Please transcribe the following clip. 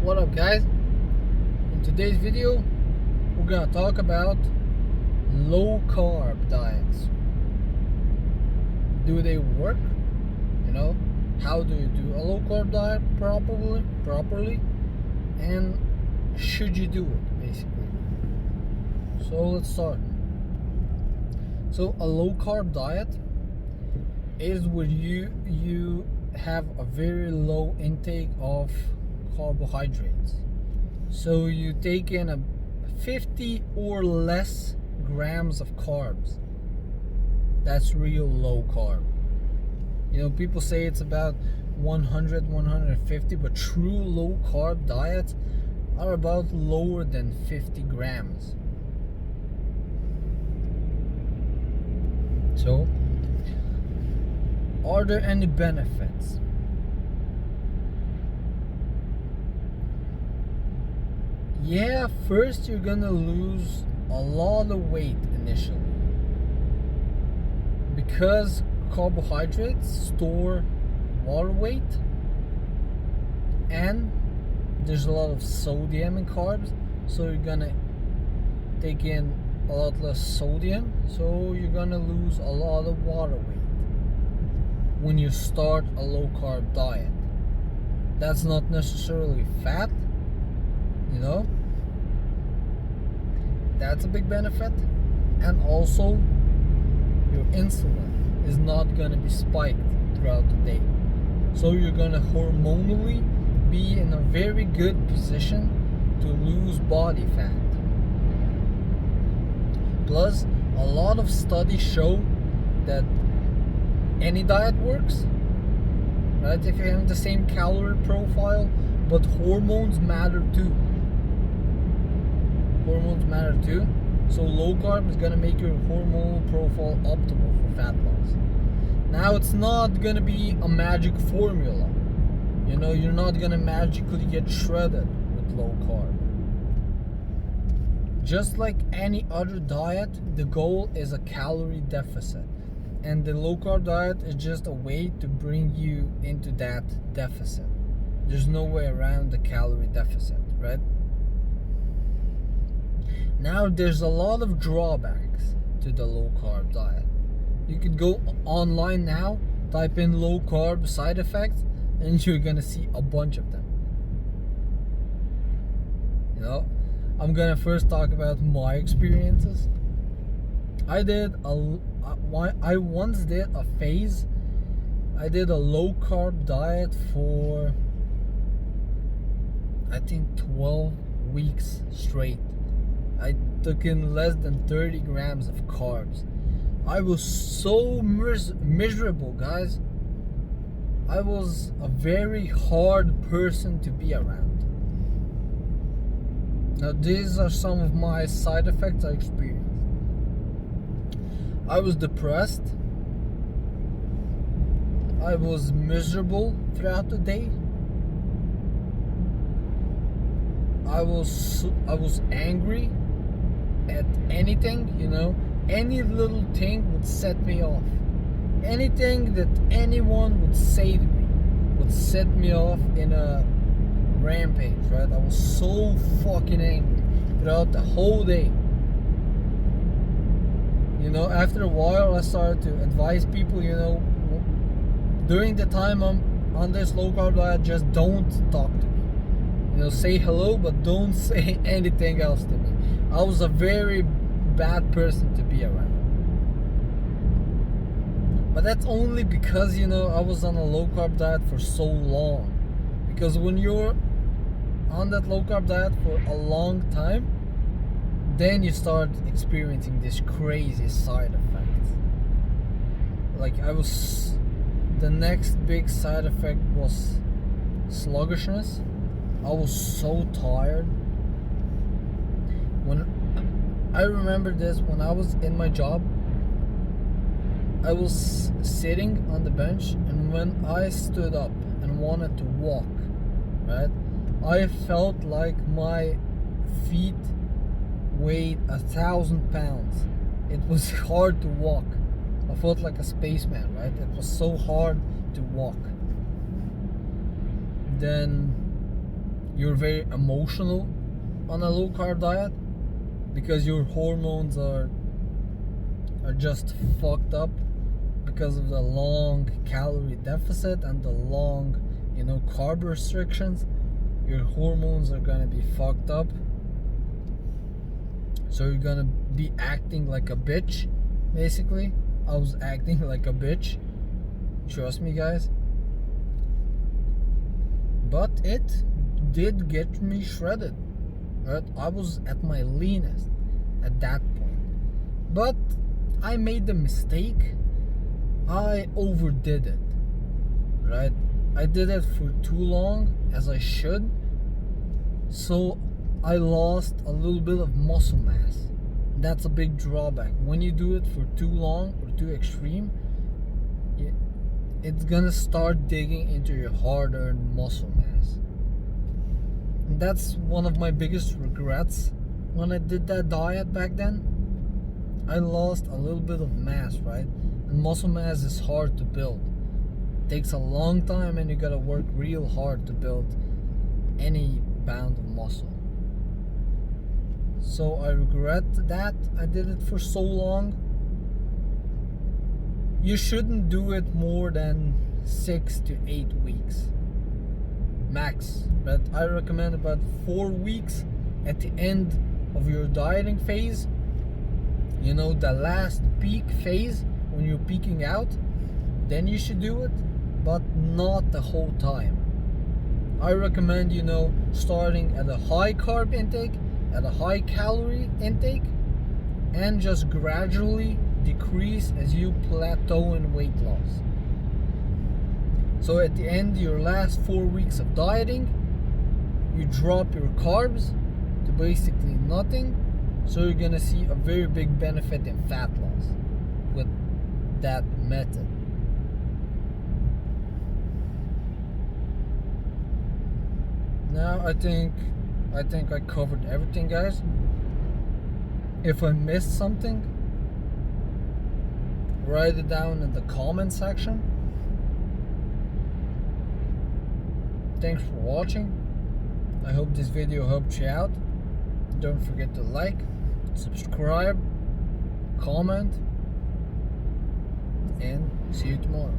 What up, guys? In today's video we're gonna talk about low carb diets. Do they work? How do you do a low carb diet properly and should you do it, basically? So let's start. So a low carb diet is where you have a very low intake of carbohydrates. So you take in a 50 or less grams of carbs. That's real low carb. People say it's about 100, 150, but true low carb diets are about lower than 50 grams. So, are there any benefits? Yeah, first you're gonna lose a lot of weight initially because carbohydrates store water weight and there's a lot of sodium in carbs, so you're gonna take in a lot less sodium, so you're gonna lose a lot of water weight when you start a low carb diet. That's not necessarily fat, that's a big benefit. And also your insulin is not going to be spiked throughout the day, so you're going to hormonally be in a very good position to lose body fat. Plus, a lot of studies show that any diet works, right? If you have the same calorie profile, but hormones matter too. So low carb is going to make your hormonal profile optimal for fat loss. Now, it's not going to be a magic formula. You're not going to magically get shredded with low carb. Just like any other diet, the goal is a calorie deficit. And the low carb diet is just a way to bring you into that deficit. There's no way around the calorie deficit, right? Now, there's a lot of drawbacks to the low carb diet. You could go online now, type in low carb side effects, and you're gonna see a bunch of them. I'm gonna first talk about my experiences. I once did a phase. I did a low carb diet for I think 12 weeks straight. I took in less than 30 grams of carbs. I was so miserable, guys. I was a very hard person to be around. Now, these are some of my side effects I experienced. I was depressed. I was miserable throughout the day. I was angry at anything, any little thing would set me off. Anything that anyone would say to me would set me off in a rampage, right? I was so fucking angry throughout the whole day. After a while I started to advise people, during the time I'm on this low carb diet, just don't talk to me. Say hello, but don't say anything else to me. I was a very bad person to be around. But that's only because, I was on a low carb diet for so long. Because when you're on that low carb diet for a long time, then you start experiencing these crazy side effects. The next big side effect was sluggishness. I was so tired. When I remember this, when I was in my job, I was sitting on the bench, and when I stood up and wanted to walk, right, I felt like my feet weighed 1,000 pounds. It was hard to walk. I felt like a spaceman, right? It was so hard to walk. Then you're very emotional on a low carb diet because your hormones are just fucked up because of the long calorie deficit and the long, carb restrictions. Your hormones are gonna be fucked up, so you're gonna be acting like a bitch. Basically, I was acting like a bitch, trust me guys, but it did get me shredded, right? I was at my leanest at that point, but I made the mistake. I overdid it, right? I did it for too long, as I should, so I lost a little bit of muscle mass. That's a big drawback. When you do it for too long or too extreme, it's gonna start digging into your hard-earned muscle mass. And that's one of my biggest regrets when I did that diet back then. I lost a little bit of mass, right? And muscle mass is hard to build. It takes a long time, and you gotta work real hard to build any pound of muscle. So I regret that I did it for so long. You shouldn't do it more than 6 to 8 weeks max, but I recommend about 4 weeks at the end of your dieting phase. The last peak phase, when you're peaking out, then you should do it, but not the whole time. I recommend, starting at a high carb intake, at a high calorie intake, and just gradually decrease as you plateau in weight loss. So at the end, your last 4 weeks of dieting, you drop your carbs to basically nothing. So you're gonna see a very big benefit in fat loss with that method. Now I think I covered everything, guys. If I missed something, write it down in the comment section. Thanks for watching. I hope this video helped you out. Don't forget to like, subscribe, comment, and see you tomorrow.